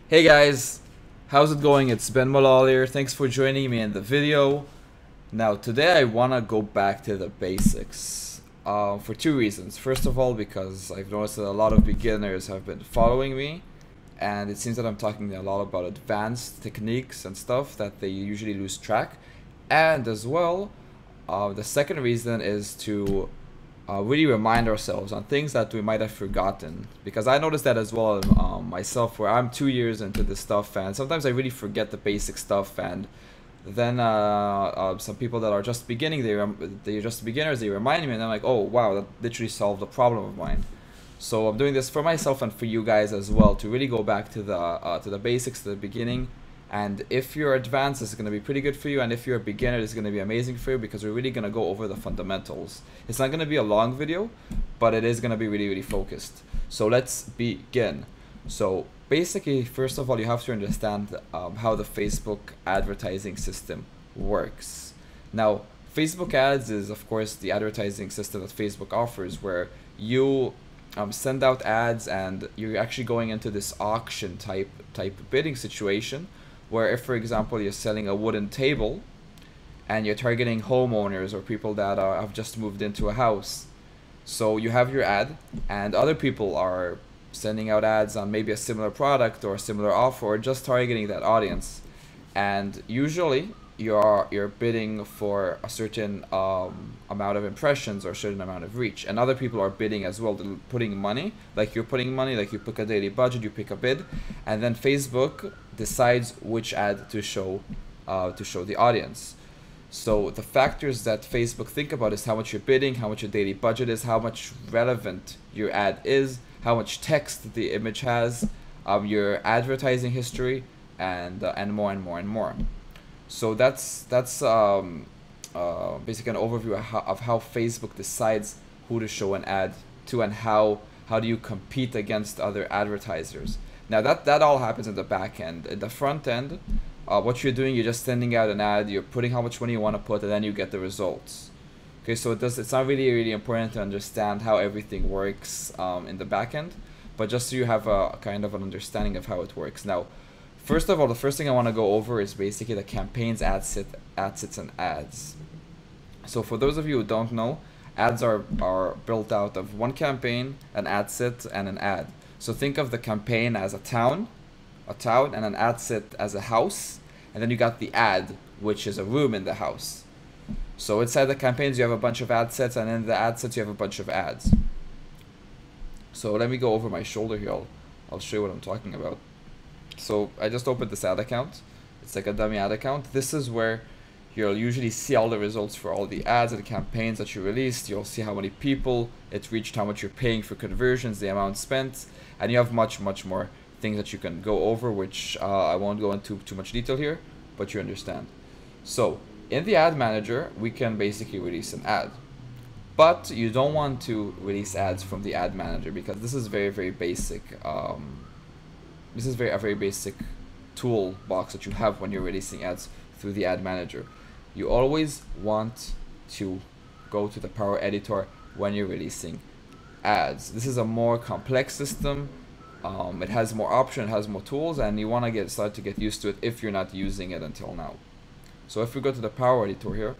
Hey guys, how's it going? It's Ben Malol here. Thanks for joining me in the video. Now today I wanna go back to the basics for two reasons. First of all, because I've noticed that a lot of beginners have been following me, and it seems that I'm talking a lot about advanced techniques and stuff that they usually lose track. And as well, the second reason is to really remind ourselves on things that we might have forgotten, because I noticed that as well myself, where I'm 2 years into this stuff and sometimes I really forget the basic stuff. And then some people that are just beginning, they're just beginners, they remind me, and I'm like, oh wow, that literally solved a problem of mine. So I'm doing this for myself and for you guys as well, to really go back to the basics, to the beginning. And if you're advanced, this is going to be pretty good for you, and if you're a beginner, this is going to be amazing for you, because we're really going to go over the fundamentals. It's not going to be a long video, but it is going to be really focused. So let's begin. So basically, first of all, you have to understand how the Facebook advertising system works. Now, Facebook ads is, of course, the advertising system that Facebook offers, where you send out ads, and you're actually going into this auction type bidding situation, where if, for example, you're selling a wooden table and you're targeting homeowners or people that have just moved into a house. So you have your ad, and other people are sending out ads on maybe a similar product or a similar offer, or just targeting that audience. And usually you're bidding for a certain amount of impressions or a certain amount of reach, and other people are bidding as well, putting money, like you're putting money, like you pick a daily budget, you pick a bid, and then Facebook decides which ad to show the audience. So the factors that Facebook think about is how much you're bidding, how much your daily budget is, how much relevant your ad is, how much text the image has, your advertising history, and more and more and more. So that's basically an overview of how Facebook decides who to show an ad to, and how do you compete against other advertisers. Now that all happens in the back end. In the front end, what you're doing, you're just sending out an ad, you're putting how much money you want to put, and then you get the results. Okay, so it's not really important to understand how everything works in the back end, but just so you have a kind of an understanding of how it works. Now, first of all, the first thing I want to go over is basically the campaigns, ad sets, and ads. So for those of you who don't know, ads are built out of one campaign, an ad set, and an ad. So think of the campaign as a town, and an ad set as a house, and then you got the ad, which is a room in the house. So inside the campaigns you have a bunch of ad sets, and in the ad sets you have a bunch of ads. So let me go over my shoulder here. I'll show you what I'm talking about. So I just opened this ad account. It's like a dummy ad account. This is where you'll usually see all the results for all the ads and campaigns that you released. You'll see how many people it reached, how much you're paying for conversions, the amount spent, and you have much more things that you can go over, which I won't go into too much detail here, but you understand. So in the ad manager, we can basically release an ad, but you don't want to release ads from the ad manager, because this is very basic. This is a very basic toolbox that you have when you're releasing ads through the ad manager. You always want to go to the Power Editor when you're releasing ads. This is a more complex system. It has more options, it has more tools, and you want to start to get used to it if you're not using it until now. So if we go to the Power Editor here,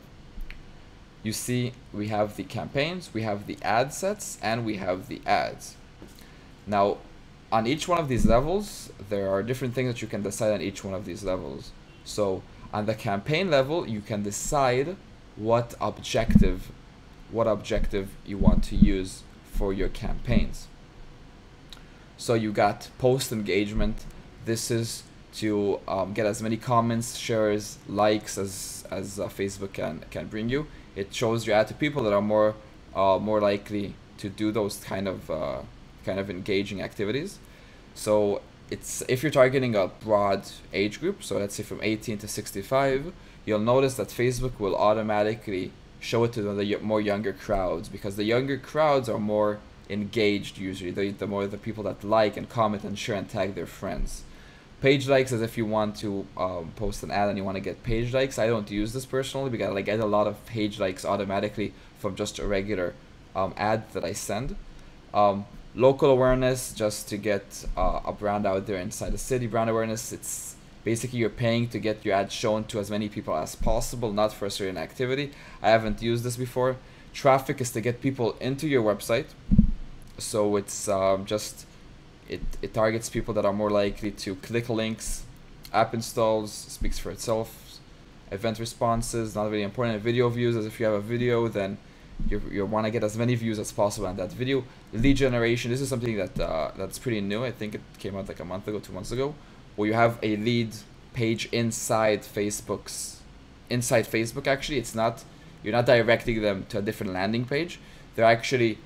you see we have the campaigns, we have the ad sets, and we have the ads. Now, on each one of these levels, there are different things that you can decide on each one of these levels. So on the campaign level, you can decide what objective you want to use for your campaigns. So you got post engagement. This is to get as many comments, shares, likes as Facebook can bring you. It shows your ad to people that are more likely to do those kind of engaging activities. So it's, if you're targeting a broad age group, so let's say from 18 to 65, you'll notice that Facebook will automatically show it to the more younger crowds, because the younger crowds are more engaged usually. The more the people that like and comment and share and tag their friends. Page likes is if you want to post an ad and you want to get page likes. I don't use this personally because I get a lot of page likes automatically from just a regular ad that I send. Local awareness, just to get a brand out there inside the city. Brand awareness, it's basically you're paying to get your ad shown to as many people as possible, not for a certain activity. I haven't used this before. Traffic is to get people into your website. So it's it targets people that are more likely to click links. App installs speaks for itself. Event responses, not really important. Video views, as if you have a video, then you want to get as many views as possible on that video. Lead generation, this is something that that's pretty new. I think it came out like a month ago, 2 months ago, where you have a lead page inside Facebook. Actually, it's not, you're not directing them to a different landing page. They're actually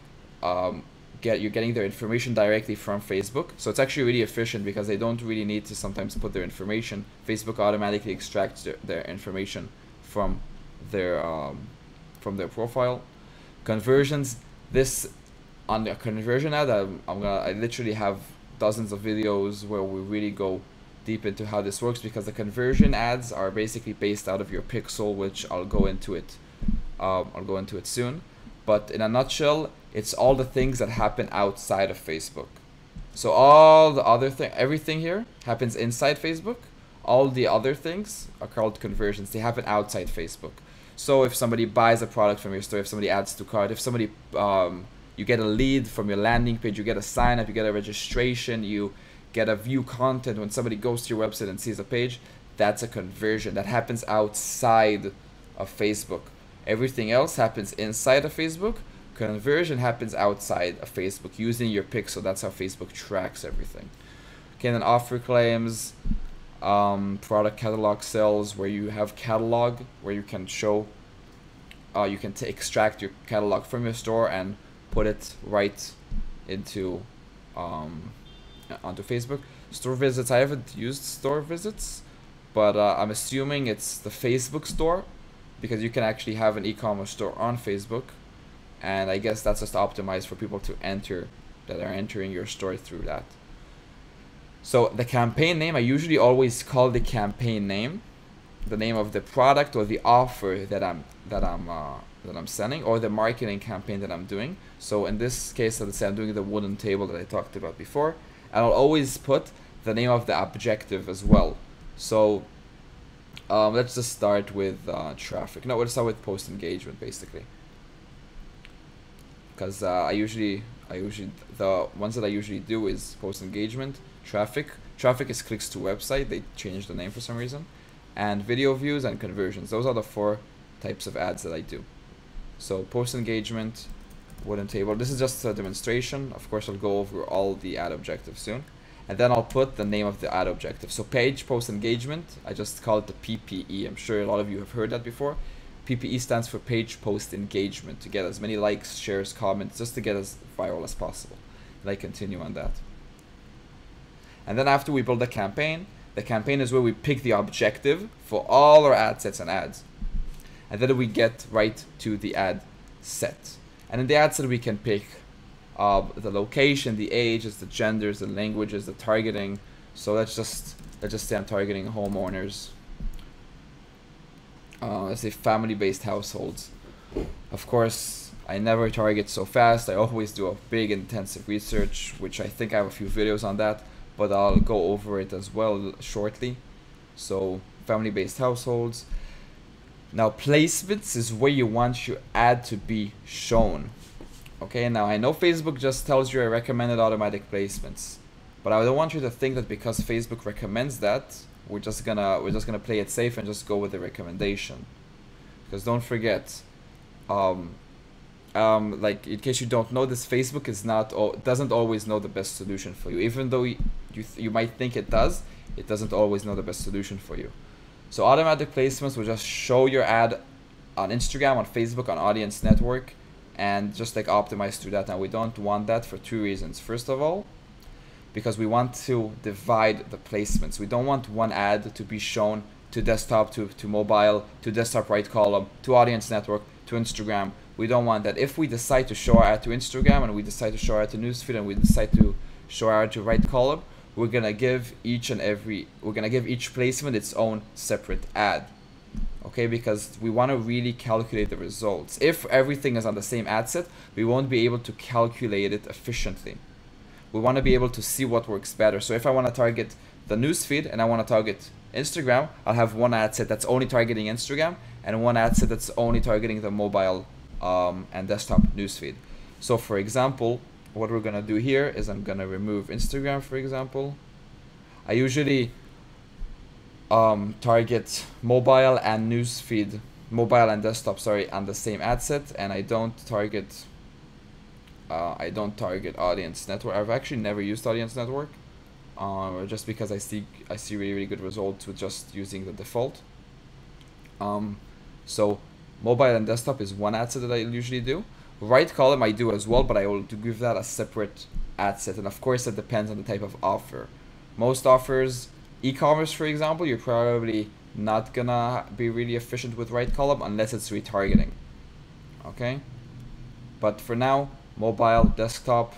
you're getting their information directly from Facebook. So it's actually really efficient because they don't really need to sometimes put their information. Facebook automatically extracts their information from their profile. Conversions, this on the conversion ad, I literally have dozens of videos where we really go deep into how this works, because the conversion ads are basically based out of your pixel, which I'll go into it soon. But in a nutshell, it's all the things that happen outside of Facebook. So all the other everything here happens inside Facebook. All the other things are called conversions. They happen outside Facebook. So if somebody buys a product from your store, if somebody adds to cart, if somebody you get a lead from your landing page, you get a sign up, you get a registration, you get a view content when somebody goes to your website and sees a page, that's a conversion. That happens outside of Facebook. Everything else happens inside of Facebook. Conversion happens outside of Facebook using your pixel. That's how Facebook tracks everything. Okay, then offer claims, product catalog sales, where you have catalog, where you can show, you can extract your catalog from your store and put it right into onto Facebook. Store visits, I haven't used store visits, but I'm assuming it's the Facebook store, because you can actually have an e-commerce store on Facebook, and I guess that's just optimized for people to enter, that are entering your store through that. So the campaign name, I usually always call the campaign name the name of the product or the offer that I'm selling, or the marketing campaign that I'm doing. So in this case, let's say I'm doing the wooden table that I talked about before, and I'll always put the name of the objective as well. So let's just start with traffic. No, let's start with post engagement basically, because I usually the ones that I usually do is post engagement, traffic. Traffic is clicks to website. They changed the name for some reason, and video views and conversions. Those are the 4 types of ads that I do. So post engagement, wooden table. This is just a demonstration. Of course, I'll go over all the ad objectives soon, and then I'll put the name of the ad objective. So page post engagement, I just call it the PPE. I'm sure a lot of you have heard that before. PPE stands for page post engagement, to get as many likes, shares, comments, just to get as viral as possible. And I continue on that. And then after we build the campaign is where we pick the objective for all our ad sets and ads. And then we get right to the ad set. And in the ad set we can pick the location, the ages, the genders, the languages, the targeting. So let's just say I'm targeting homeowners. Let's say family-based households. Of course, I never target so fast. I always do a big intensive research, which I think I have a few videos on that, but I'll go over it as well shortly. So family-based households. Now placements is where you want your ad to be shown. Okay, now I know Facebook just tells you I recommended automatic placements, but I don't want you to think that because Facebook recommends that, we're just gonna play it safe and just go with the recommendation. Because don't forget, like in case you don't know this, Facebook is doesn't always know the best solution for you. Even though you might think it does, it doesn't always know the best solution for you. So automatic placements will just show your ad on Instagram, on Facebook, on Audience Network, and just like optimize through that. Now we don't want that for 2 reasons. First of all, because we want to divide the placements. We don't want one ad to be shown to desktop, to mobile, to desktop right column, to Audience Network, to Instagram. We don't want that. If we decide to show our ad to Instagram, and we decide to show our ad to newsfeed, and we decide to show our ad to right column, we're gonna give each placement its own separate ad. Okay, because we want to really calculate the results. If everything is on the same ad set, we won't be able to calculate it efficiently. we want to be able to see what works better. So if I want to target the newsfeed and I want to target Instagram, I'll have one ad set that's only targeting Instagram and one ad set that's only targeting the mobile and desktop newsfeed. So for example, what we're gonna do here is I'm gonna remove Instagram, for example. I usually target mobile and newsfeed, mobile and desktop, sorry, on the same ad set, and I don't target audience network. I've actually never used audience network, just because I see really good results with just using the default. So mobile and desktop is one ad set that I usually do. Right column I do as well, but I will give that a separate ad set, and of course it depends on the type of offer. Most offers, e-commerce for example, you're probably not gonna be really efficient with right column unless it's retargeting. Okay, but for now, mobile, desktop,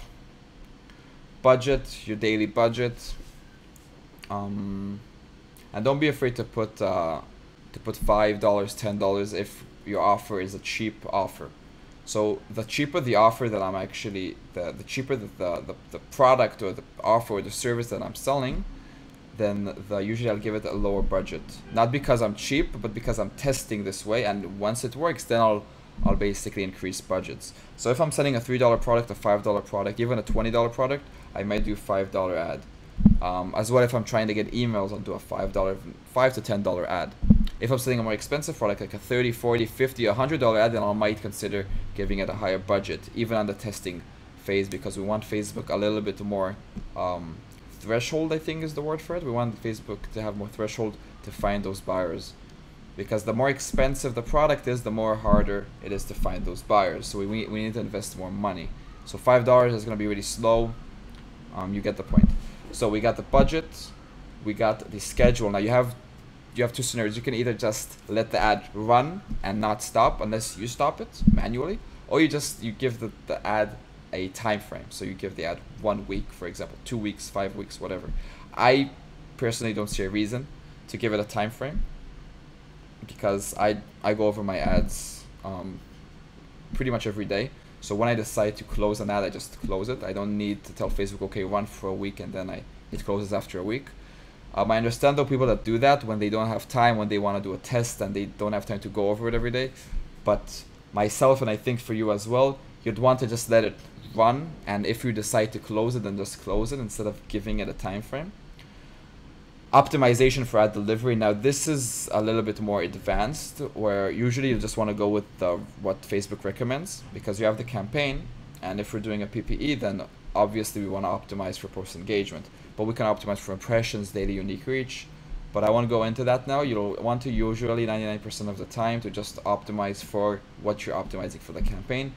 budget, your daily budget, and don't be afraid to put $5, $10 if your offer is a cheap offer. So the cheaper the offer that I'm actually, the cheaper the product or the offer or the service that I'm selling, then usually I'll give it a lower budget. Not because I'm cheap, but because I'm testing this way, and once it works, then I'll basically increase budgets. So if I'm selling a $3 product, a $5 product, even a $20 product, I might do $5 ad. As well, if I'm trying to get emails, I'll do a $5 to $10 ad. If I'm selling a more expensive product, like a $30, $40, $50, $100 ad, then I might consider giving it a higher budget, even on the testing phase, because we want Facebook a little bit more threshold, I think is the word for it. We want Facebook to have more threshold to find those buyers, because the more expensive the product is, the more harder it is to find those buyers. So we need to invest more money. So $5 is going to be really slow. You get the point. So we got the budget, we got the schedule. Now you have two scenarios. You can either just let the ad run and not stop unless you stop it manually, or you give the ad a time frame. So you give the ad 1 week, for example, 2 weeks, 5 weeks, whatever. I personally don't see a reason to give it a time frame, because I go over my ads pretty much every day. So when I decide to close an ad, I just close it. I don't need to tell Facebook, okay, run for a week, and then it closes after a week. I understand though people that do that when they don't have time, when they want to do a test and they don't have time to go over it every day. But myself, and I think for you as well, you'd want to just let it run, and if you decide to close it, then just close it instead of giving it a time frame. Optimization for ad delivery. Now this is a little bit more advanced, where usually you just want to go with what Facebook recommends, because you have the campaign, and if we're doing a PPE, then obviously we want to optimize for post engagement, but we can optimize for impressions, daily unique reach. But I won't go into that now. You'll want to usually 99% of the time to just optimize for what you're optimizing for the campaign.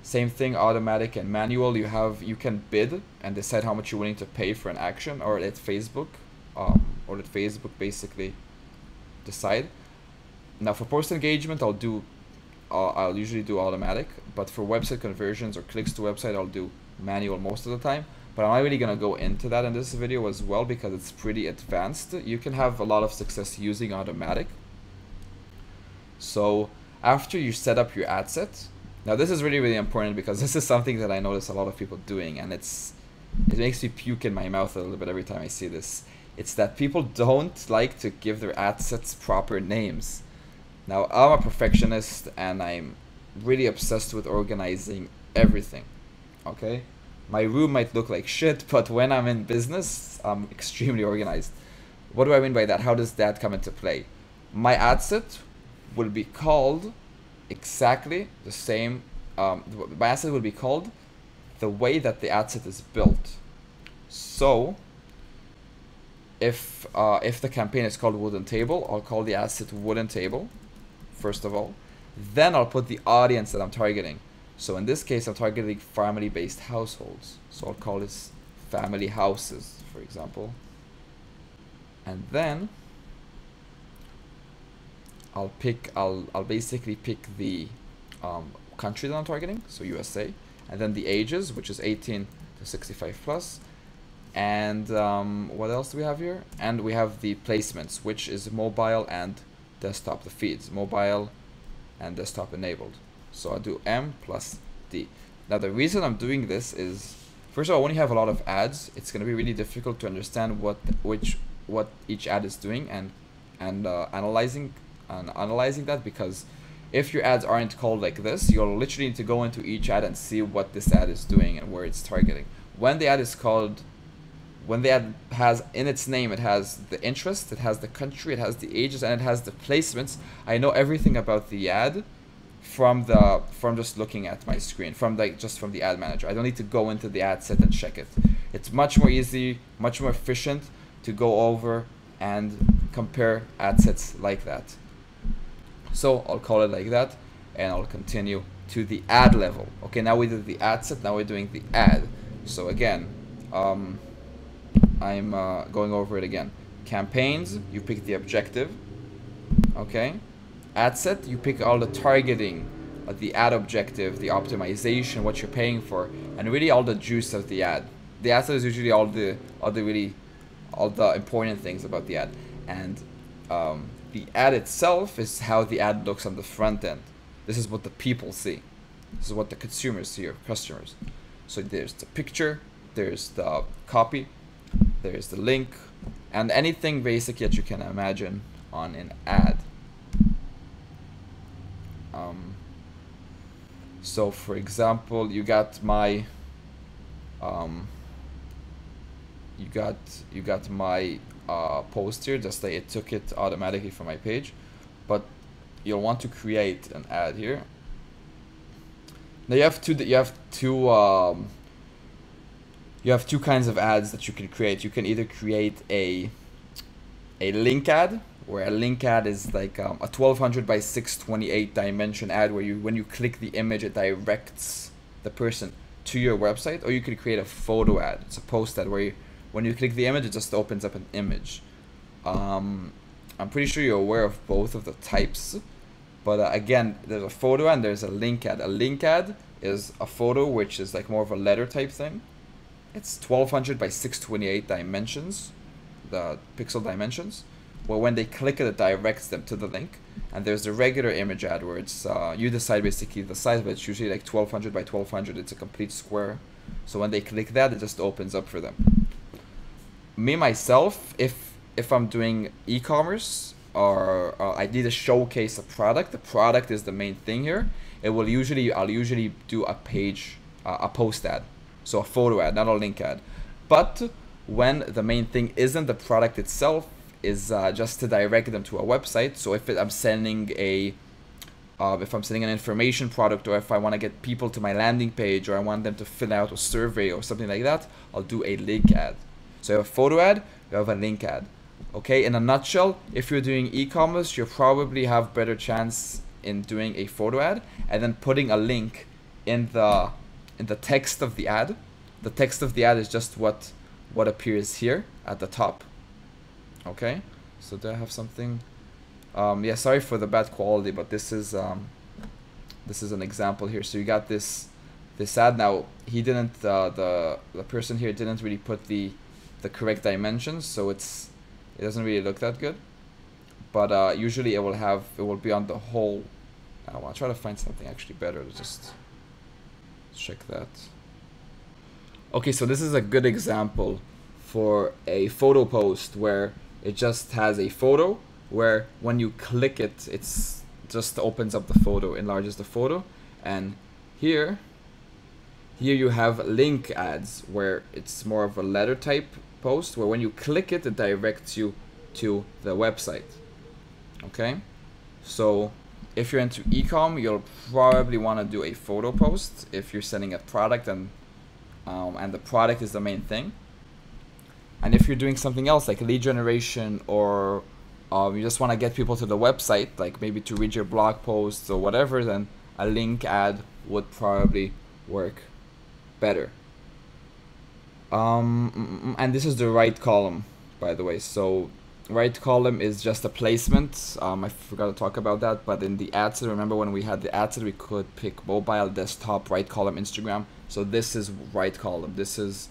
Same thing, automatic and manual. You can bid and decide how much you're willing to pay for an action, or let Facebook basically decide. Now for post engagement, I'll usually do automatic, but for website conversions or clicks to website, I'll do manual most of the time. But I'm not really gonna go into that in this video as well, because it's pretty advanced. You can have a lot of success using automatic. So after you set up your ad set, now this is really, really important, because this is something that I notice a lot of people doing, and it makes me puke in my mouth a little bit every time I see this. It's that people don't like to give their ad sets proper names. Now I'm a perfectionist, and I'm really obsessed with organizing everything. Okay? My room might look like shit, but when I'm in business, I'm extremely organized. What do I mean by that? How does that come into play? My ad set will be called exactly the same. My ad set will be called the way that the ad set is built. So if the campaign is called wooden table, I'll call the ad set wooden table first of all. Then I'll put the audience that I'm targeting. So in this case, I'm targeting family-based households. So I'll call this family houses, for example. And then I'll basically pick the country that I'm targeting, so USA, and then the ages, which is 18 to 65 plus. And what else do we have here? And we have the placements, which is mobile and desktop, the feeds, mobile and desktop enabled. So I'll do M plus D. Now the reason I'm doing this is, first of all, when you have a lot of ads, it's going to be really difficult to understand what each ad is doing and analyzing that, because if your ads aren't called like this, you'll literally need to go into each ad and see what this ad is doing and where it's targeting. When the ad is called, when the ad has in its name, it has the interest, it has the country, it has the ages, and it has the placements, I know everything about the ad from just looking at my screen, from the ad manager. I don't need to go into the ad set and check it. It's much more easy, much more efficient to go over and compare ad sets like that. So I'll call it like that, and I'll continue to the ad level. Okay, now we did the ad set, now we're doing the ad. So again, I'm going over it again. Campaigns, you pick the objective. Okay. Ad set, you pick all the targeting, the ad objective, the optimization, what you're paying for, and really all the juice of the ad. The ad set is usually all the important things about the ad, and the ad itself is how the ad looks on the front end. This is what the people see. This is what the consumers see, or customers. So there's the picture, there's the copy, there's the link, and anything basically that you can imagine on an ad. So for example, you got my post here, just like it took it automatically from my page, but you'll want to create an ad here. Now you have two kinds of ads that you can create. You can either create a link ad, where a link ad is like a 1200 by 628 dimension ad, where when you click the image, it directs the person to your website. Or you could create a photo ad. It's a post ad where when you click the image, it just opens up an image. I'm pretty sure you're aware of both of the types, but again, there's a photo ad and there's a link ad. A link ad is a photo which is like more of a letter type thing. It's 1200 by 628 dimensions, the pixel dimensions, where when they click it, it directs them to the link. And there's the regular image ad, where it's you decide basically the size, but it's usually like 1200 by 1200. It's a complete square. So when they click that, it just opens up for them. Me myself, if I'm doing e-commerce, or I need to showcase a product, the product is the main thing here. I'll usually do a post ad, so a photo ad, not a link ad. But when the main thing isn't the product itself, is just to direct them to a website. So if I'm sending an information product, or if I want to get people to my landing page, or I want them to fill out a survey or something like that, I'll do a link ad. So you have a photo ad, you have a link ad. Okay, in a nutshell, if you're doing e-commerce, you'll probably have better chance in doing a photo ad and then putting a link in the text of the ad. The text of the ad is just what appears here at the top. Okay, so do I have something? Yeah, sorry for the bad quality, but this is an example here. So you got this ad. Now he didn't, the person here didn't really put the correct dimensions, so it doesn't really look that good. But usually it will be on the whole. I want to try to find something actually better to just check that. Okay, so this is a good example for a photo post where it just has a photo, where when you click it, it's just opens up the photo, enlarges the photo. And here you have link ads, where it's more of a letter type post, where when you click it, it directs you to the website. Okay, so if you're into e-com, you'll probably want to do a photo post if you're selling a product and the product is the main thing. And if you're doing something else like lead generation, or you just want to get people to the website, like maybe to read your blog posts or whatever, then a link ad would probably work better. And this is the right column, by the way. So right column is just a placement. I forgot to talk about that, but in the ad set, remember when we had the ad set, we could pick mobile, desktop, right column, Instagram. So this is right column. This is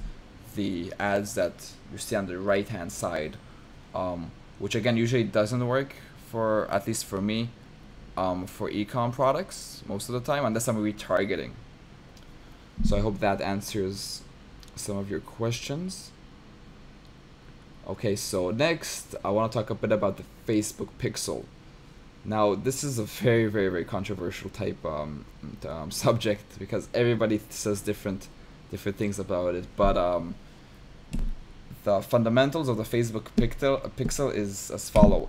the ads that you see on the right hand side, which again usually doesn't work for, at least for me, for e-com products most of the time, unless I'm retargeting. So I hope that answers some of your questions. Okay, so next I want to talk a bit about the Facebook pixel. Now this is a very, very, very controversial type subject, because everybody says different things about it. But the fundamentals of the Facebook pixel is as follow.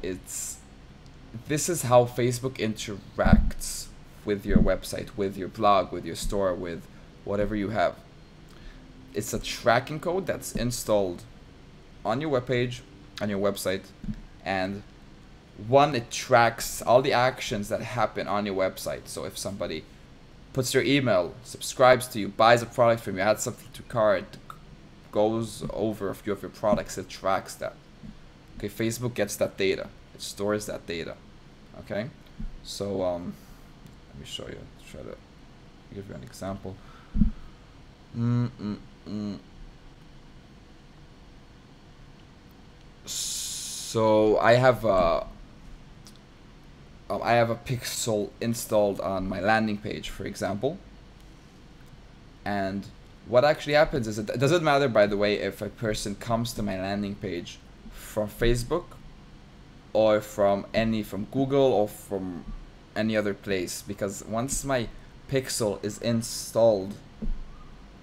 This is how Facebook interacts with your website, with your blog, with your store, with whatever you have. It's a tracking code that's installed on your webpage, on your website, and one, it tracks all the actions that happen on your website. So if somebody puts their email, subscribes to you, buys a product from you, adds something to cart, goes over a few of your products, it tracks that. Okay, Facebook gets that data. It stores that data. Okay, so let me show you. Try to give you an example. So I have a pixel installed on my landing page, for example. And what actually happens is, it doesn't matter, by the way, if a person comes to my landing page from Facebook or from Google or from any other place, because once my pixel is installed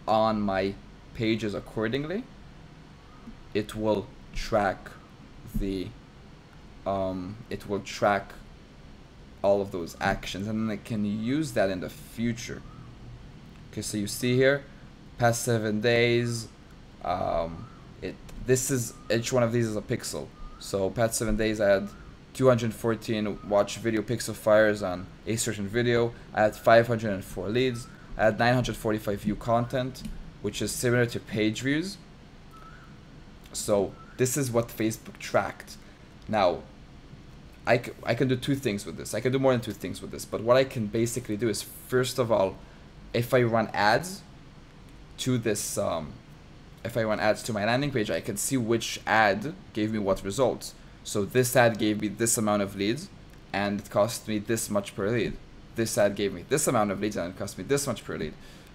on my pages accordingly, it will track all of those actions, and then I can use that in the future. Okay, so you see here, past 7 days, each one of these is a pixel. So past 7 days, I had 214 watch video pixel fires on a certain video. I had 504 leads. I had 945 view content, which is similar to page views. So this is what Facebook tracked. Now, I can do two things with this. I can do more than two things with this. But what I can basically do is, first of all, if I run ads to this, if I run ads to my landing page, I can see which ad gave me what results. So this ad gave me this amount of leads, and it cost me this much per lead. This ad gave me this amount of leads, and it cost me this much per lead.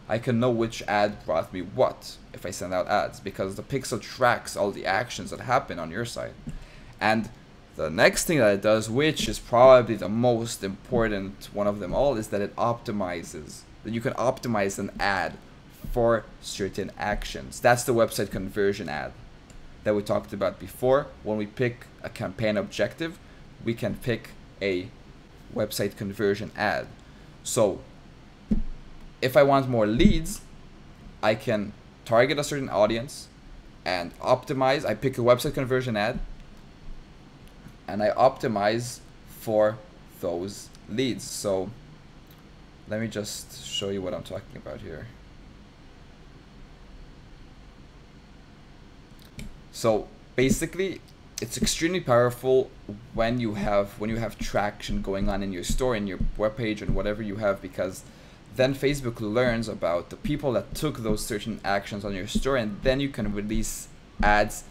I can know which ad brought me what if I send out ads, because the pixel tracks all the actions that happen on your site. And the next thing that it does, which is probably the most important one of them all, is that it optimizes. That you can optimize an ad for certain actions. That's the website conversion ad that we talked about before. When we pick a campaign objective, we can pick a website conversion ad. So if I want more leads, I can target a certain audience and optimize. I pick a website conversion ad and I optimize for those leads. So let me just show you what I'm talking about here. So basically, it's extremely powerful when you have traction going on in your store, in your webpage, and whatever you have, because then Facebook learns about the people that took those certain actions on your store, and then you can release ads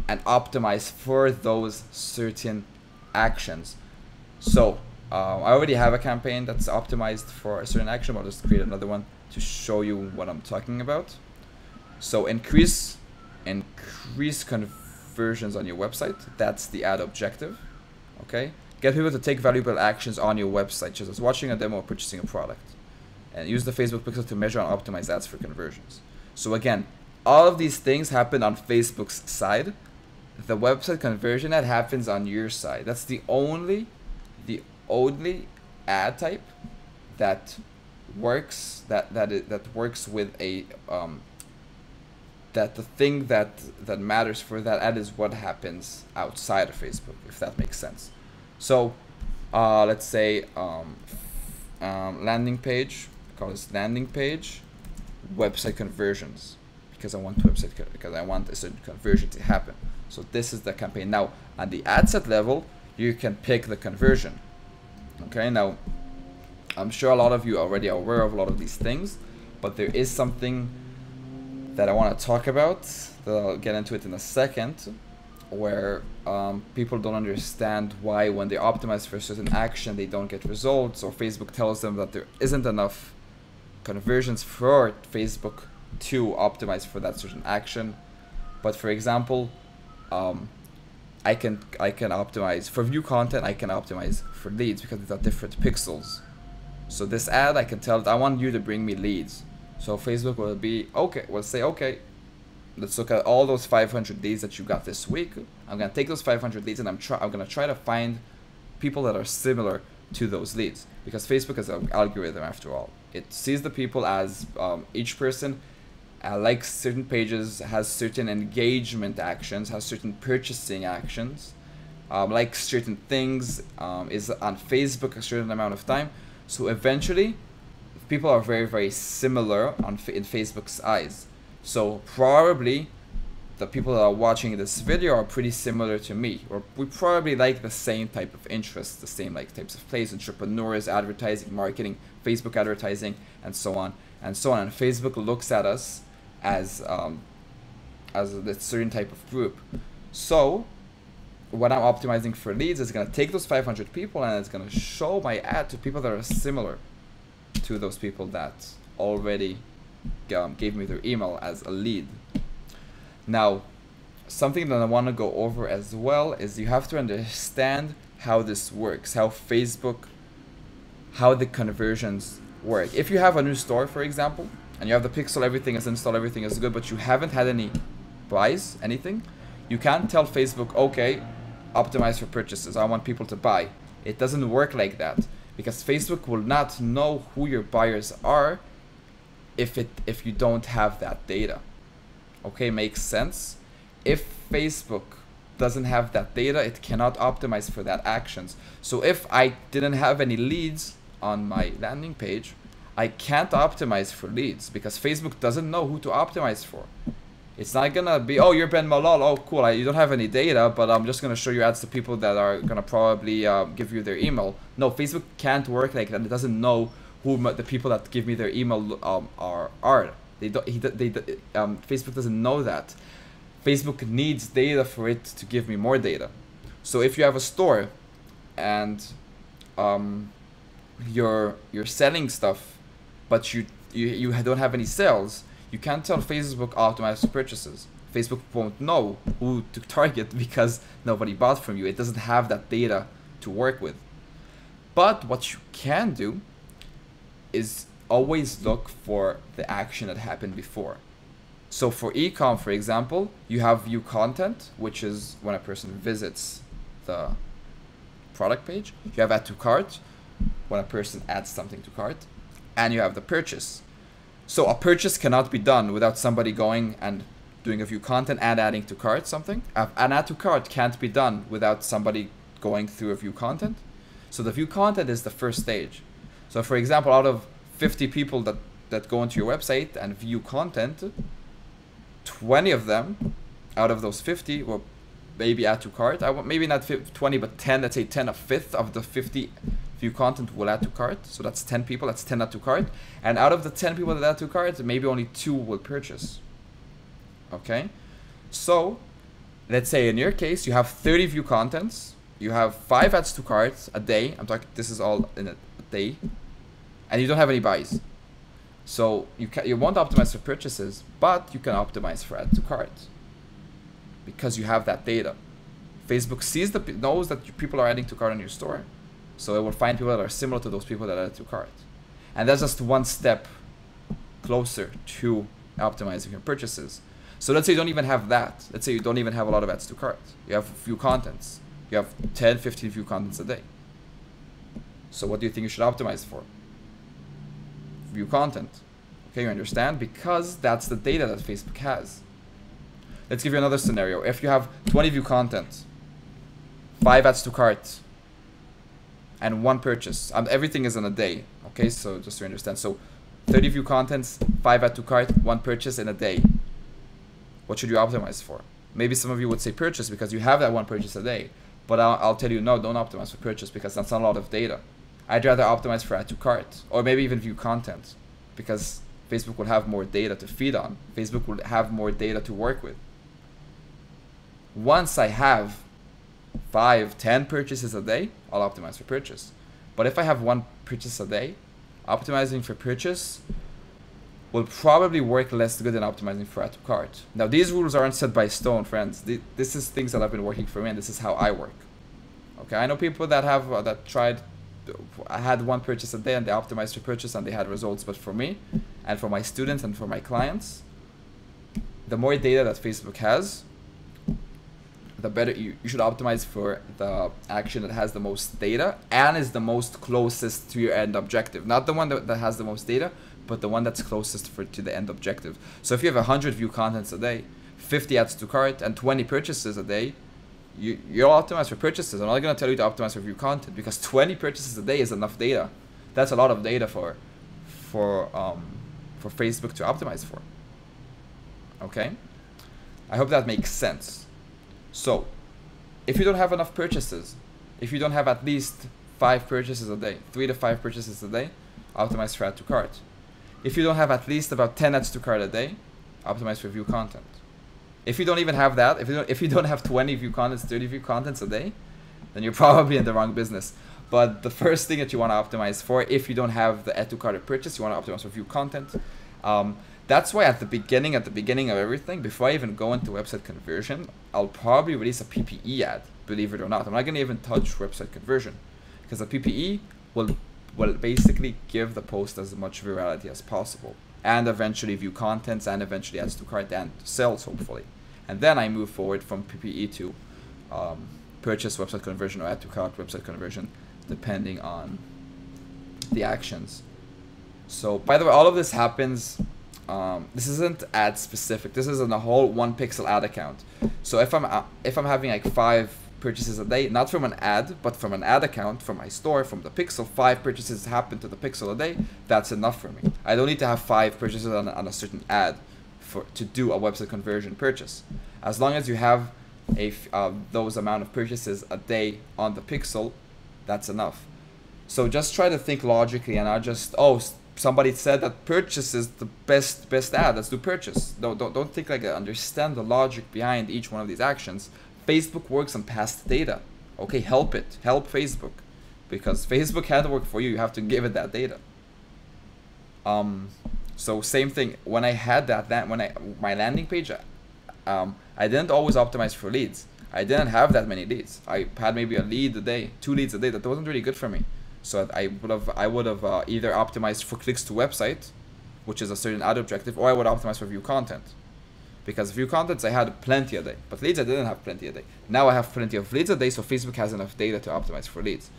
and optimize for those certain actions. So I already have a campaign that's optimized for a certain action. I'll just create another one to show you what I'm talking about. So increase conversions on your website. That's the ad objective. Okay, get people to take valuable actions on your website, such as watching a demo or purchasing a product, and use the Facebook pixel to measure and optimize ads for conversions. So again, all of these things happen on Facebook's side. The website conversion ad happens on your side. That's the only ad type that works that works with a that the thing that matters for that ad is what happens outside of Facebook, if that makes sense. So let's say landing page, call this landing page website conversions, because I want a certain conversion to happen. So this is the campaign. Now on the ad set level, you can pick the conversion. Okay, now I'm sure a lot of you are already aware of a lot of these things, but there is something that I want to talk about, that I'll get into it in a second, where people don't understand why when they optimize for a certain action they don't get results, or Facebook tells them that there isn't enough conversions for Facebook to optimize for that certain action. But for example, I can optimize for view content. I can optimize for leads because these are different pixels. So this ad, I can tell it I want you to bring me leads. So Facebook will be okay. Will say okay. Let's look at all those 500 leads that you got this week. I'm gonna take those 500 leads and I'm gonna try to find people that are similar to those leads, because Facebook is an algorithm after all. It sees the people as each person likes certain pages, has certain engagement actions, has certain purchasing actions, likes certain things, is on Facebook a certain amount of time. So eventually, people are very, very similar in Facebook's eyes. So probably the people that are watching this video are pretty similar to me, or we probably like the same type of interests, the same like types of plays, entrepreneurs, advertising, marketing, Facebook advertising, and so on and so on. And Facebook looks at us as a certain type of group. So when I'm optimizing for leads, it's gonna take those 500 people and it's gonna show my ad to people that are similar to those people that already gave me their email as a lead. Now, something that I want to go over as well is you have to understand how this works, how the conversions work. If you have a new store, for example, and you have the pixel, everything is installed, everything is good, but you haven't had any buys, anything, you can't tell Facebook, okay, optimize for purchases, I want people to buy. It doesn't work like that, because Facebook will not know who your buyers are if you don't have that data. Okay, makes sense? If Facebook doesn't have that data, it cannot optimize for that actions. So if I didn't have any leads on my landing page, I can't optimize for leads because Facebook doesn't know who to optimize for. It's not gonna be, oh, you're Ben Malol, oh cool, you don't have any data, but I'm just gonna show you ads to people that are gonna probably give you their email. No, Facebook can't work like that. It doesn't know who the people that give me their email are. Facebook doesn't know that. Facebook needs data for it to give me more data. So if you have a store and you're selling stuff, but you don't have any sales, you can't tell Facebook optimize for purchases. Facebook won't know who to target because nobody bought from you. It doesn't have that data to work with. But what you can do is always look for the action that happened before. So for e-com, for example, you have view content, which is when a person visits the product page. You have add to cart, when a person adds something to cart, and you have the purchase. So a purchase cannot be done without somebody going and doing a view content and adding to cart something. An add to cart can't be done without somebody going through a view content. So the view content is the first stage. So for example, out of 50 people that go into your website and view content, 20 of them out of those 50 will maybe add to cart. Maybe not 20, but 10, let's say 10, a fifth of the 50 view content will add to cart. So that's 10 people, that's 10 add to cart. And out of the 10 people that add to cart, maybe only 2 will purchase. Okay? So let's say in your case, you have 30 view contents, you have 5 adds to cart a day. I'm talking, this is all in a day. And you don't have any buys. So you won't optimize for purchases, but you can optimize for add to cart because you have that data. Facebook knows that people are adding to cart on your store, so it will find people that are similar to those people that add to cart, and that's just one step closer to optimizing your purchases. So let's say you don't even have that. Let's say you don't even have a lot of adds to cart. You have view contents. You have 10, 15 view contents a day. So what do you think you should optimize for? View content. Okay, you understand? Because that's the data that Facebook has. Let's give you another scenario. If you have 20 view content, 5 adds to cart, and 1 purchase, everything is in a day. Okay, so just to understand. So 30 view contents, 5 add to cart, 1 purchase in a day. What should you optimize for? Maybe some of you would say purchase because you have that 1 purchase a day. But I'll tell you, no, don't optimize for purchase because that's not a lot of data. I'd rather optimize for add to cart or maybe even view content because Facebook will have more data to feed on. Facebook will have more data to work with. Once I have 5, 10 purchases a day, I'll optimize for purchase. But if I have 1 purchase a day, optimizing for purchase will probably work less good than optimizing for add to cart. Now, these rules aren't set by stone, friends. This is things that have been working for me, and this is how I work. Okay, I know people that have that tried. I had one purchase a day and they optimized their purchase and they had results. But for me, and for my students and for my clients, the more data that Facebook has, the better. You should optimize for the action that has the most data and is the most closest to your end objective. Not the one that has the most data, but the one that's closest to the end objective. So if you have 100 view contents a day, 50 adds to cart, and 20 purchases a day, you'll optimize for purchases. I'm not going to tell you to optimize for view content, because 20 purchases a day is enough data. That's a lot of data for Facebook to optimize for. Okay, I hope that makes sense. So if you don't have enough purchases, if you don't have at least 5 purchases a day, 3 to 5 purchases a day, optimize for add to cart. If you don't have at least about 10 adds to cart a day, optimize for view content. If you don't even have that, if you don't have 20 view contents, 30 view contents a day, then you're probably in the wrong business. But the first thing that you want to optimize for, if you don't have the add to cart or purchase, you want to optimize for view content. That's why at the beginning of everything, before I even go into website conversion, I'll probably release a PPE ad, believe it or not. I'm not going to even touch website conversion, because a PPE will basically give the post as much virality as possible, and eventually view contents, and eventually adds to cart and sales, hopefully. And then I move forward from PPE to purchase, website conversion, or add to cart, website conversion, depending on the actions. So by the way, all of this happens, this isn't ad specific, this is in a whole 1 pixel ad account. So if I'm having like 5 purchases a day, not from an ad, but from an ad account, from my store, from the pixel, 5 purchases happen to the pixel a day, that's enough for me. I don't need to have 5 purchases on a certain ad to do a website conversion purchase. As long as you have those amount of purchases a day on the pixel, that's enough. So just try to think logically, and not just, oh, somebody said that purchase is the best ad, let's do purchase. Don't think like that. Understand the logic behind each one of these actions. Facebook works on past data. Okay, help Facebook, because Facebook had to work for you. You have to give it that data. So same thing. When I had my landing page, I didn't always optimize for leads. I didn't have that many leads. I had maybe a lead a day, 2 leads a day. That wasn't really good for me. So I would have either optimized for clicks to website, which is a certain ad objective, or I would optimize for view content. Because view contents I had plenty a day, but leads I didn't have plenty a day. Now I have plenty of leads a day, so Facebook has enough data to optimize for leads.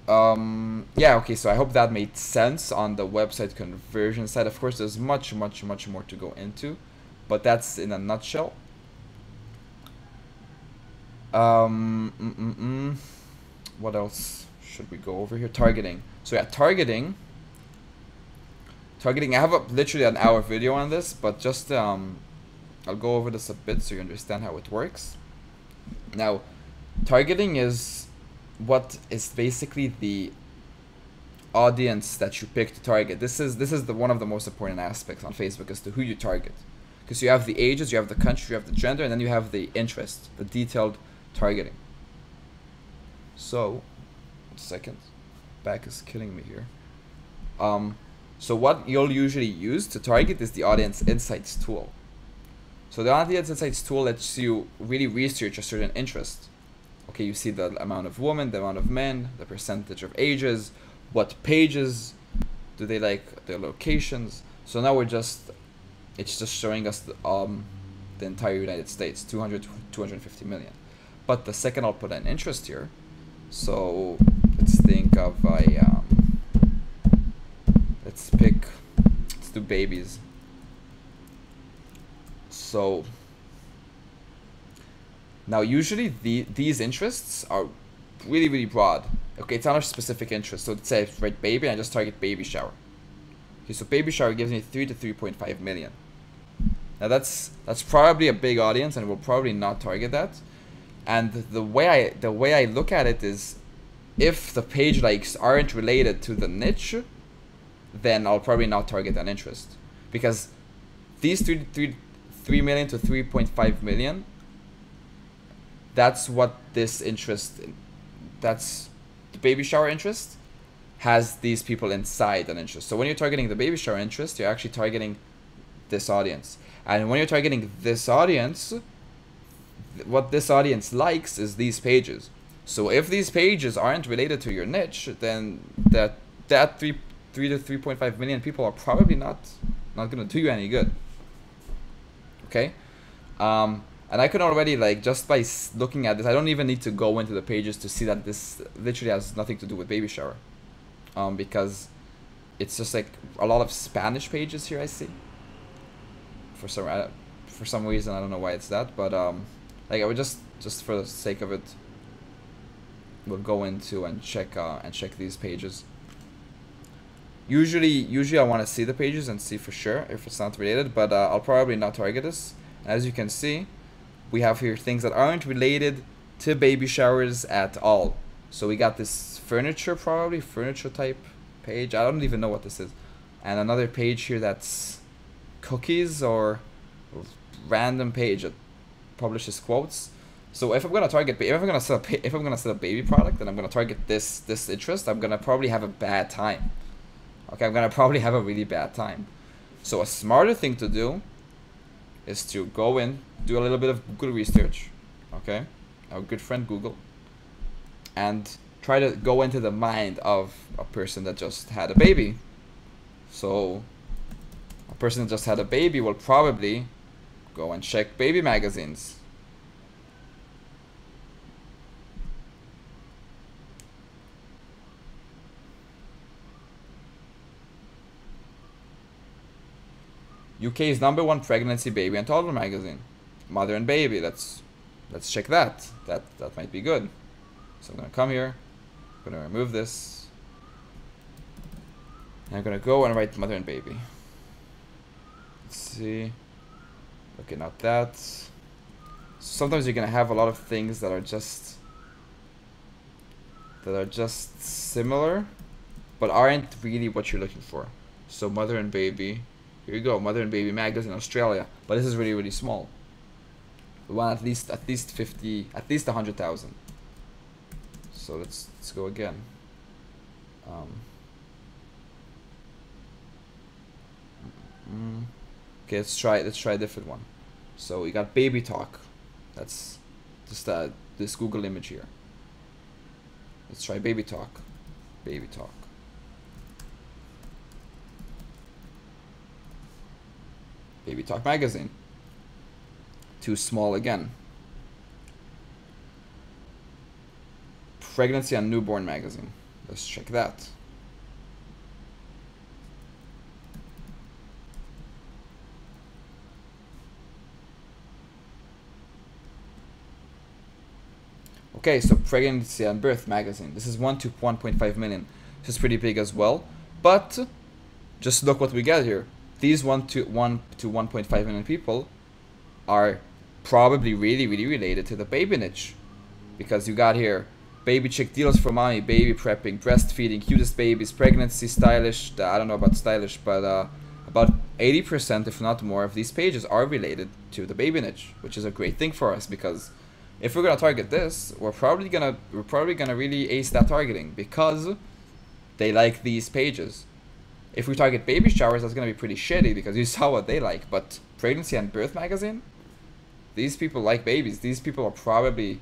Yeah, okay, so I hope that made sense on the website conversion side. Of course, there's much more to go into, but that's in a nutshell. What else should we go over here? Targeting. So yeah, targeting, I have literally an hour video on this, but just I'll go over this a bit so you understand how it works. Now, targeting is what is basically the audience that you pick to target. This is one of the most important aspects on Facebook as to who you target, because you have the ages, you have the country, you have the gender, and then you have the interest, the detailed targeting. So, 1 second, back is killing me here. So what you'll usually use to target is the Audience Insights tool. So the Audience Insights tool lets you really research a certain interest. Okay, you see the amount of women, the amount of men, the percentage of ages, what pages do they like, their locations. So now it's just showing us the entire United States, 250 million. But the second I'll put an interest here, so let's think of let's do babies. So now usually these interests are really broad. Okay, it's not a specific interest. So let's say I write baby and I just target baby shower. Okay, so baby shower gives me 3 to 3.5 million. Now that's probably a big audience, and we'll probably not target that. And the way I look at it is, if the page likes aren't related to the niche, then I'll probably not target that interest, because these 3 million to 3.5 million, that's what this interest, that's the baby shower interest, has these people inside an interest. So when you're targeting the baby shower interest, you're actually targeting this audience. And when you're targeting this audience, what this audience likes is these pages. So if these pages aren't related to your niche, then that 3 to 3.5 million people are probably not gonna do you any good. Okay, and I can already, like, just by looking at this, I don't even need to go into the pages to see that this literally has nothing to do with baby shower, because it's just like a lot of Spanish pages here I see. For some reason, I don't know why it's that, but like, I would just for the sake of it, we'll go into and check these pages. Usually I want to see the pages and see for sure if it's not related, but I'll probably not target this. As you can see, we have here things that aren't related to baby showers at all. So we got this furniture type page. I don't even know what this is. And another page here that's cookies or random page that publishes quotes. So if I'm gonna target, if I'm gonna sell a baby product, and I'm gonna target this interest, I'm gonna probably have a bad time. Okay, I'm gonna probably have a really bad time. So a smarter thing to do is to go in, do a little bit of Google research. Okay, our good friend Google, and try to go into the mind of a person that just had a baby. So a person that just had a baby will probably go and check baby magazines. UK's #1 pregnancy, baby and toddler magazine, Mother and Baby. Let's check that. That might be good. So I'm gonna come here, I'm gonna remove this, and I'm gonna go and write Mother and Baby. Let's see. Okay, not that. Sometimes you're gonna have a lot of things that are just similar, but aren't really what you're looking for. So Mother and Baby. Here you go, Mother and Baby magazine, Australia, but this is really, really small. We want at least 100,000. So let's go again. Okay, let's try a different one. So we got Baby Talk. That's just this Google image here. Let's try Baby Talk. Baby Talk. Baby Talk magazine. Too small again. Pregnancy and Newborn magazine. Let's check that. Okay, so Pregnancy and Birth magazine. This is 1 to 1.5 million. This is pretty big as well. But just look what we get here. These 1 to 1.5 million people are probably really, really related to the baby niche, because you got here baby chick deals for mommy, baby prepping, breastfeeding, cutest babies, pregnancy, stylish. I don't know about stylish, but about 80%, if not more, of these pages are related to the baby niche, which is a great thing for us, because if we're gonna target this, we're probably gonna really ace that targeting, because they like these pages. If we target baby showers, that's gonna be pretty shitty, because you saw what they like. But Pregnancy and Birth magazine, these people like babies. These people are probably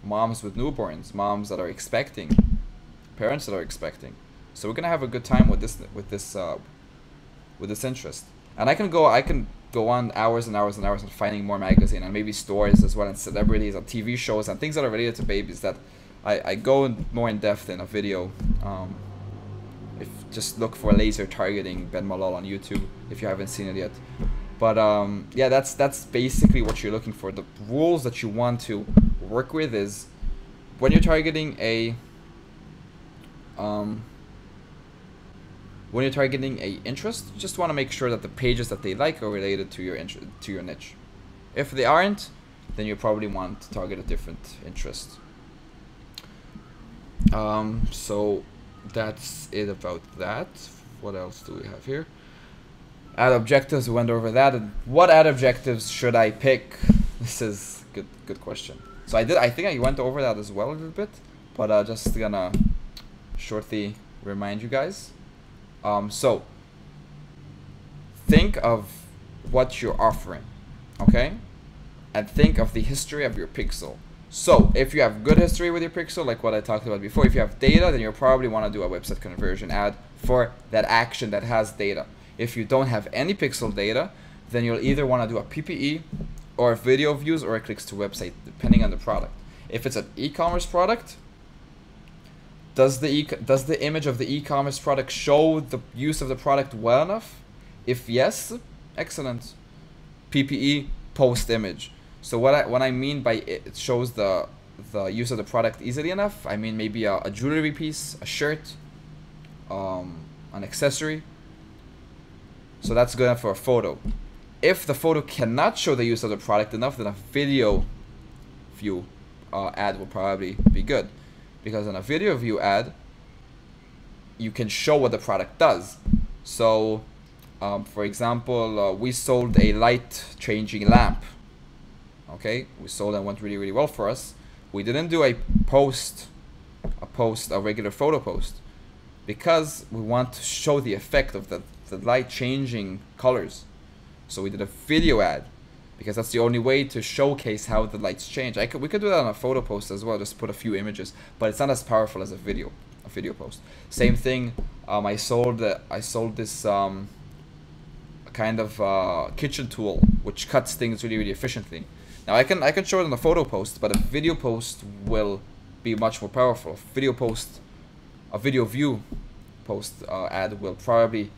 moms with newborns, moms that are expecting, parents that are expecting. So we're gonna have a good time with this interest. And I can go on hours and hours and hours and finding more magazine, and maybe stories as well, and celebrities and TV shows and things that are related to babies that I go more in depth in a video. Just look for laser targeting Ben Malol on YouTube if you haven't seen it yet. But yeah, that's basically what you're looking for. The rules that you want to work with is when you're targeting a interest, you just want to make sure that the pages that they like are related to your niche. If they aren't, then you probably want to target a different interest. So that's it about that. What else do we have here? Ad objectives, we went over that. And what ad objectives should I pick? This is good question. So I think I went over that as well a little bit, but just gonna shortly remind you guys. So think of what you're offering, okay? And think of the history of your pixel. So if you have good history with your pixel, like what I talked about before, if you have data, then you'll probably want to do a website conversion ad for that action that has data. If you don't have any pixel data, then you'll either want to do a PPE or video views or a clicks to website, depending on the product. If it's an e-commerce product, does the image of the e-commerce product show the use of the product well enough? If yes, excellent. PPE, post image. So what I mean by it shows the use of the product easily enough, I mean maybe a jewelry piece, a shirt, an accessory. So that's good enough for a photo. If the photo cannot show the use of the product enough, then a video view ad will probably be good, because in a video view ad you can show what the product does. So for example, we sold a light changing lamp. Okay, we sold and went really well for us. We didn't do a regular photo post, because we want to show the effect of the light changing colors. So we did a video ad, because that's the only way to showcase how the lights change. We could do that on a photo post as well, just put a few images, but it's not as powerful as a video post. Same thing. I sold this kind of kitchen tool which cuts things really efficiently. Now I can show it on a photo post, but a video post will be much more powerful. A video view post ad will probably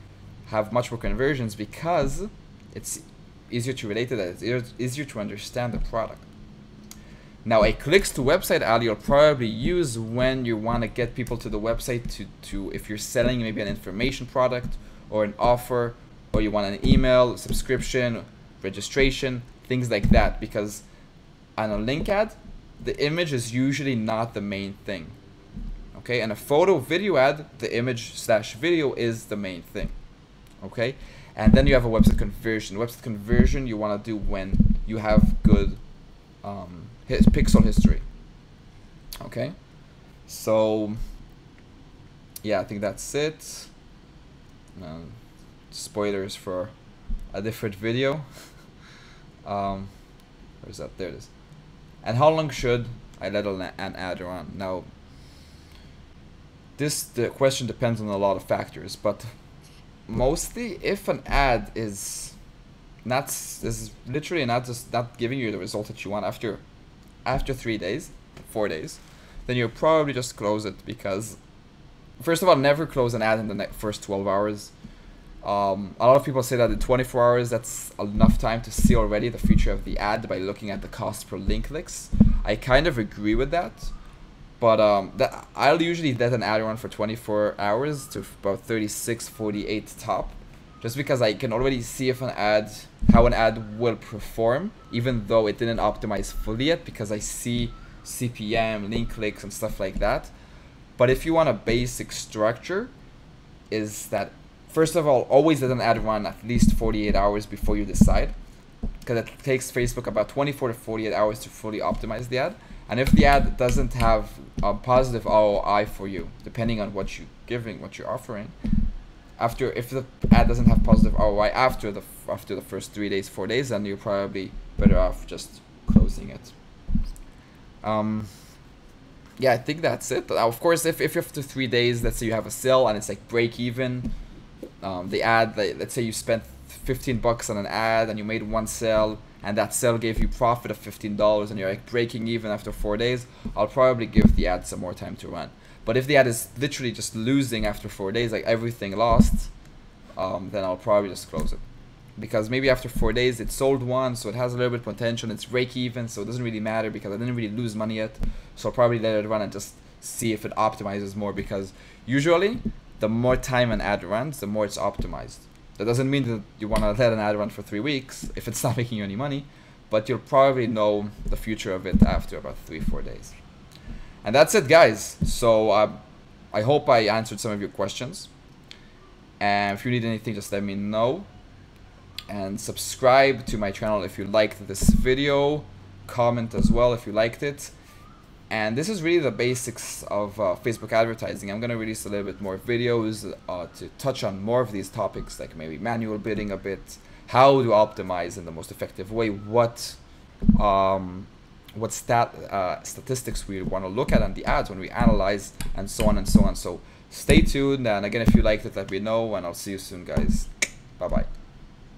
have much more conversions, because it's easier to relate to that. It's easier to understand the product. Now a clicks to website ad you'll probably use when you want to get people to the website to if you're selling maybe an information product or an offer, or you want an email subscription, registration, things like that. Because on a link ad, the image is usually not the main thing. Okay, and a photo video ad, the image / video is the main thing. Okay, and then you have a website conversion. Website conversion you want to do when you have good pixel history. Okay, so yeah, I think that's it. Spoilers for a different video. Where's that? There it is. And how long should I let an ad run? Now, the question depends on a lot of factors, but mostly if an ad is literally not giving you the result that you want after 3 days, 4 days, then you'll probably just close it. Because first of all, never close an ad in the first 12 hours. A lot of people say that in 24 hours that's enough time to see already the future of the ad by looking at the cost per link clicks. I kind of agree with that, but I'll usually let an ad run for 24 hours to about 36, 48 top, just because I can already see if how an ad will perform, even though it didn't optimize fully yet, because I see CPM, link clicks, and stuff like that. But if you want a basic structure, is that first of all, always let an ad run at least 48 hours before you decide, because it takes Facebook about 24 to 48 hours to fully optimize the ad. And if the ad doesn't have a positive ROI for you, depending on what you're offering, if the ad doesn't have positive ROI after the first 3 days, 4 days, then you're probably better off just closing it. Yeah, I think that's it. Now, of course, if after 3 days, let's say you have a sale and it's like break even, the ad, let's say you spent $15 on an ad and you made one sale, and that sale gave you profit of $15, and you're like breaking even after 4 days, I'll probably give the ad some more time to run. But if the ad is literally just losing after 4 days, like everything lost, then I'll probably just close it. Because maybe after 4 days it sold one, so it has a little bit of potential, it's break even, so it doesn't really matter because I didn't really lose money yet. So I'll probably let it run and just see if it optimizes more, because usually the more time an ad runs, the more it's optimized. That doesn't mean that you want to let an ad run for 3 weeks if it's not making you any money, but you'll probably know the future of it after about 3-4 days. And that's it, guys. So I hope I answered some of your questions. And if you need anything, just let me know. And subscribe to my channel if you liked this video. Comment as well if you liked it. And this is really the basics of Facebook advertising. I'm going to release a little bit more videos to touch on more of these topics, like maybe manual bidding a bit, how to optimize in the most effective way, what statistics we want to look at on the ads when we analyze, and so on and so on. So stay tuned, and again, if you liked it, let me know, and I'll see you soon, guys. Bye bye.